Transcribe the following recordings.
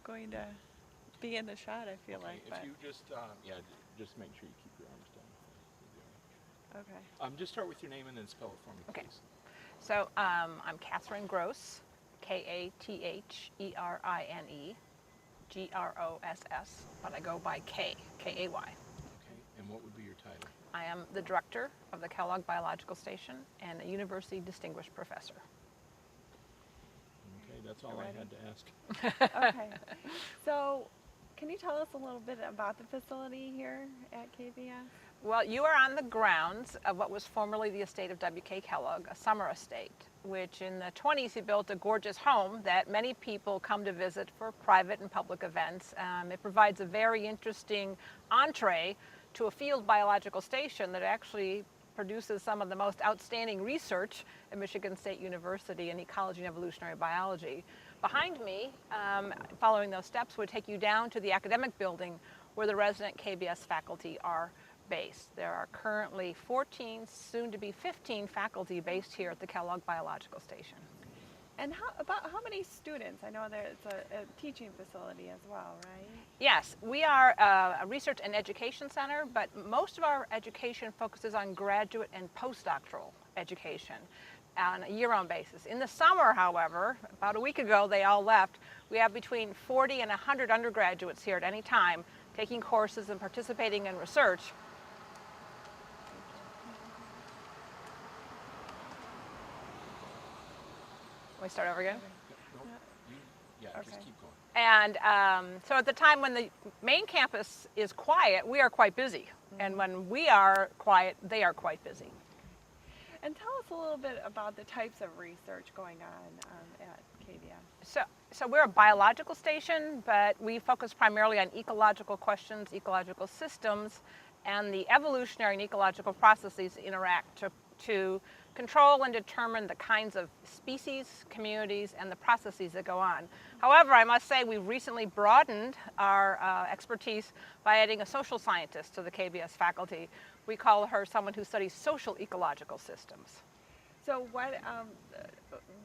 going to be in the shot, I feel Okay, like, if but you just, yeah, just make sure you keep your arms down. You'll be all okay. right. Just start with your name and then spell it for me, Okay. please. So I'm Catherine Gross, Katherine, Gross, but I go by Kay. Okay, and what would be your title? I am the director of the Kellogg Biological Station and a university distinguished professor. Okay, that's all You I ready? had to ask. Okay. So, can you tell us a little bit about the facility here at KBS? Well, you are on the grounds of what was formerly the estate of W.K. Kellogg, a summer estate, which in the 20s he built a gorgeous home that many people come to visit for private and public events. It provides a very interesting entree to a field biological station that actually produces some of the most outstanding research at Michigan State University in ecology and evolutionary biology. Behind me, following those steps, would take you down to the academic building where the resident KBS faculty are based. There are currently 14, soon to be 15 faculty based here at the Kellogg Biological Station. And how many students? I know that it's a teaching facility as well, right? Yes, we are a research and education center, but most of our education focuses on graduate and postdoctoral education on a year-round basis. In the summer, however, about a week ago they all left, we have between 40 and 100 undergraduates here at any time taking courses and participating in research. Can we start over again? No, you, yeah, Okay. just keep going. And so at the time when the main campus is quiet, we are quite busy. And when we are quiet, they are quite busy. And tell us a little bit about the types of research going on at KBS. So we're a biological station, but we focus primarily on ecological questions, ecological systems, and the evolutionary and ecological processes interact to control and determine the kinds of species, communities, and the processes that go on. However, I must say we've recently broadened our expertise by adding a social scientist to the KBS faculty. We call her someone who studies social ecological systems. So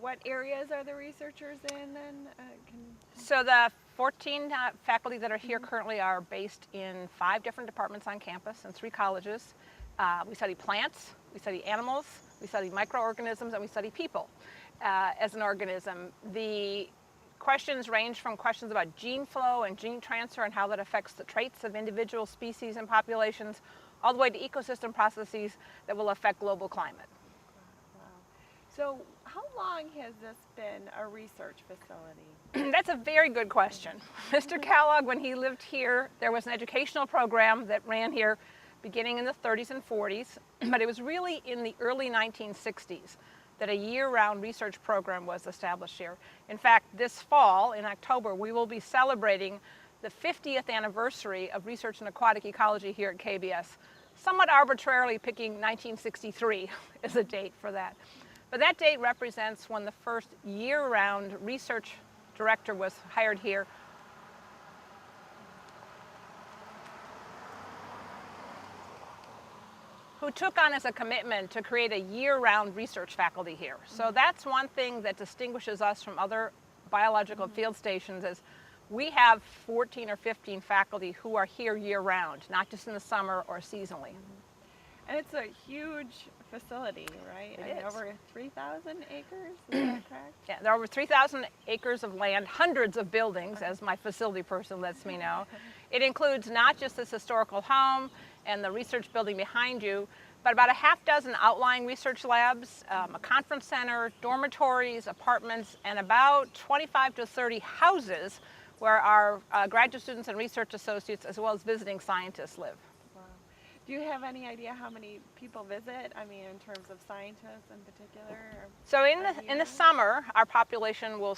what areas are the researchers in then? So the 14 faculty that are here currently are based in 5 different departments on campus and 3 colleges. We study plants, we study animals, we study microorganisms, and we study people as an organism. The questions range from questions about gene flow and gene transfer and how that affects the traits of individual species and populations, all the way to ecosystem processes that will affect global climate. Wow. So how long has this been a research facility? That's a very good question. Mr. Kellogg, when he lived here, there was an educational program that ran here beginning in the 30s and 40s, but it was really in the early 1960s that a year-round research program was established here. In fact, this fall, in October, we will be celebrating the 50th anniversary of research in aquatic ecology here at KBS, somewhat arbitrarily picking 1963 as a date for that. But that date represents when the first year-round research director was hired here. Who took on as a commitment to create a year-round research faculty here. So that's one thing that distinguishes us from other biological field stations is we have 14 or 15 faculty who are here year-round, not just in the summer or seasonally. And it's a huge facility, right? It is. Over 3,000 acres, is that correct? Yeah, there are over 3,000 acres of land, hundreds of buildings, as my facility person lets me know. It includes not just this historical home and the research building behind you, but about a half dozen outlying research labs, a conference center, dormitories, apartments, and about 25 to 30 houses where our graduate students and research associates, as well as visiting scientists, live. Wow. Do you have any idea how many people visit? I mean, in terms of scientists in particular? So in the summer, our population will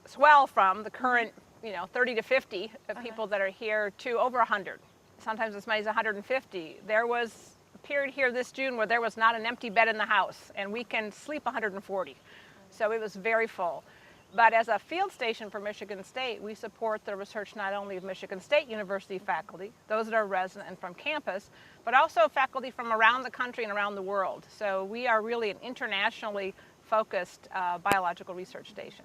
swell from the current 30 to 50 people that are here to over 100. Sometimes as many as 150. There was a period here this June where there was not an empty bed in the house, and we can sleep 140. So it was very full. But as a field station for Michigan State, we support the research not only of Michigan State University faculty, those that are resident and from campus, but also faculty from around the country and around the world. So we are really an internationally focused biological research station.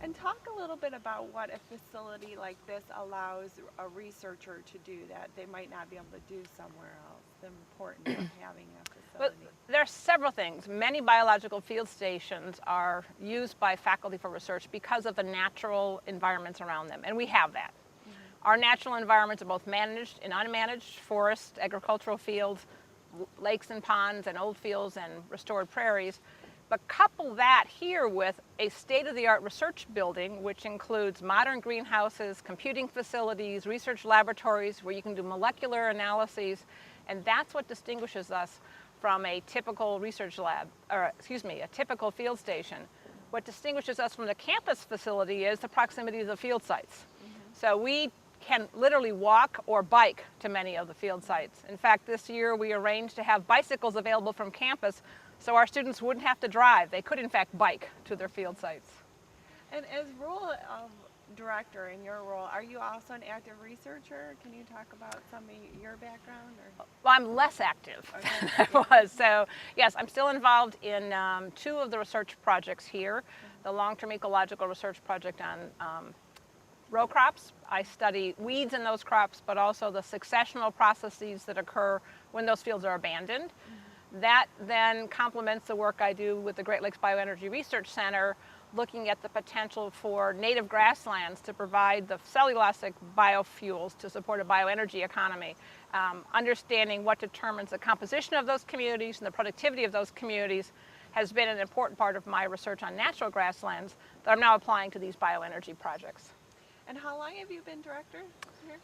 And talk a little bit about what a facility like this allows a researcher to do that they might not be able to do somewhere else, the importance of having a Well, facility. there are several things. Many biological field stations are used by faculty for research because of the natural environments around them, and we have that. Our natural environments are both managed and unmanaged, forests, agricultural fields, lakes and ponds, and old fields and restored prairies. But couple that here with a state-of-the-art research building, which includes modern greenhouses, computing facilities, research laboratories where you can do molecular analyses, and that's what distinguishes us from a typical research lab, or excuse me, a typical field station. What distinguishes us from the campus facility is the proximity to the field sites. So we can literally walk or bike to many of the field sites. In fact, this year we arranged to have bicycles available from campus so our students wouldn't have to drive. They could in fact bike to their field sites. And as role of director in your role, are you also an active researcher? Can you talk about some of your background? Or? Well, I'm less active Okay. than I was. So yes, I'm still involved in 2 of the research projects here. The long-term ecological research project on row crops. I study weeds in those crops, but also the successional processes that occur when those fields are abandoned. That then complements the work I do with the Great Lakes Bioenergy Research Center, looking at the potential for native grasslands to provide the cellulosic biofuels to support a bioenergy economy. Understanding what determines the composition of those communities and the productivity of those communities has been an important part of my research on natural grasslands that I'm now applying to these bioenergy projects. And how long have you been director here?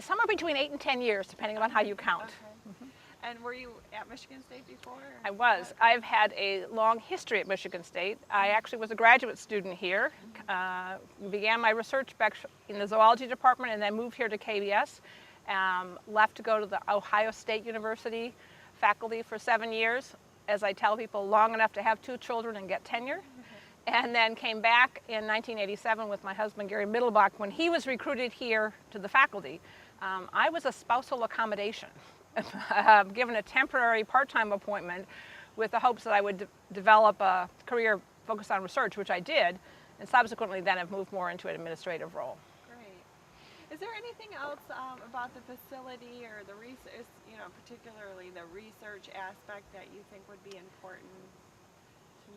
Somewhere between 8 and 10 years, depending on how you count. Okay. And were you at Michigan State before? Or? I was. I've had a long history at Michigan State. I actually was a graduate student here. Began my research back in the zoology department and then moved here to KBS. Left to go to the Ohio State University faculty for 7 years. As I tell people, long enough to have 2 children and get tenure. And then came back in 1987 with my husband, Gary Mittelbach, when he was recruited here to the faculty. I was a spousal accommodation, given a temporary part-time appointment with the hopes that I would develop a career focused on research, which I did, and subsequently then have moved more into an administrative role. Great. Is there anything else about the facility or the research, particularly the research aspect that you think would be important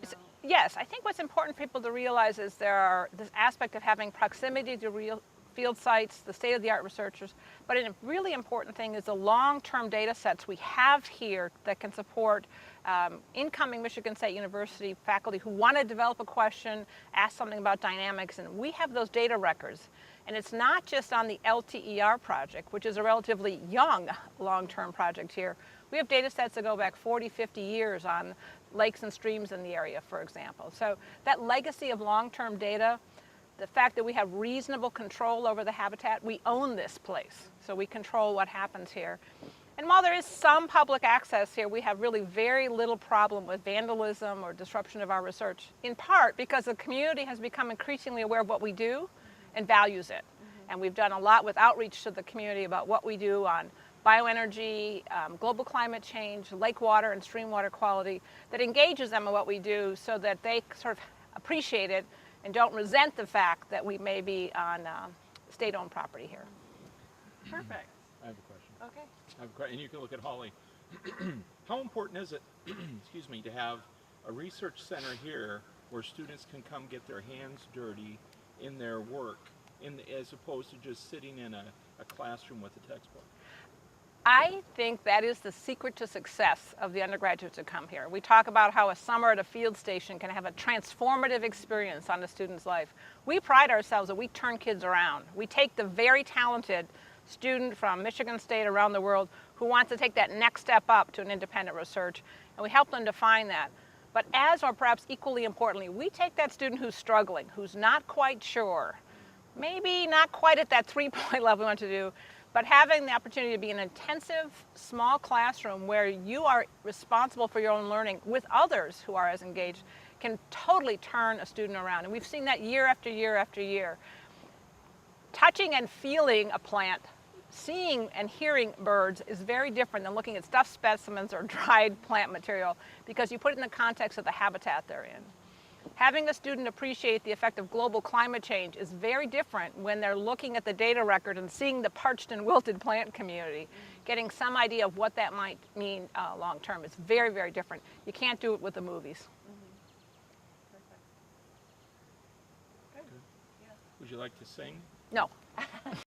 to know? Yes, I think what's important for people to realize is this aspect of having proximity to real field sites, the state-of-the-art researchers, but a really important thing is the long-term data sets we have here that can support incoming Michigan State University faculty who want to develop a question, ask something about dynamics, and we have those data records. And it's not just on the LTER project, which is a relatively young long-term project here. We have data sets that go back 40, 50 years on lakes and streams in the area, for example. So that legacy of long-term data, the fact that we have reasonable control over the habitat, we own this place, so we control what happens here. And while there is some public access here, we have really very little problem with vandalism or disruption of our research, in part because the community has become increasingly aware of what we do and values it. And we've done a lot with outreach to the community about what we do on bioenergy, global climate change, lake water and stream water quality, that engages them in what we do so that they sort of appreciate it and don't resent the fact that we may be on state-owned property here. Perfect. I have a question. Okay. And you can look at Holly. How important is it, excuse me, to have a research center here where students can come get their hands dirty in their work, as opposed to just sitting in a classroom with a textbook? I think that is the secret to success of the undergraduates who come here. We talk about how a summer at a field station can have a transformative experience on a student's life. We pride ourselves that we turn kids around. We take the very talented student from Michigan State around the world who wants to take that next step up to an independent research, and we help them to find that. But as, or perhaps equally importantly, we take that student who's struggling, who's not quite sure, maybe not quite at that 3-point level we want to do, but having the opportunity to be in an intensive, small classroom where you are responsible for your own learning with others who are as engaged can totally turn a student around. And we've seen that year after year after year. Touching and feeling a plant, seeing and hearing birds is very different than looking at stuffed specimens or dried plant material, because you put it in the context of the habitat they're in. Having a student appreciate the effect of global climate change is very different when they're looking at the data record and seeing the parched and wilted plant community. Getting some idea of what that might mean long term is very, very different. You can't do it with the movies. Perfect. Good. Yes. Would you like to sing? No.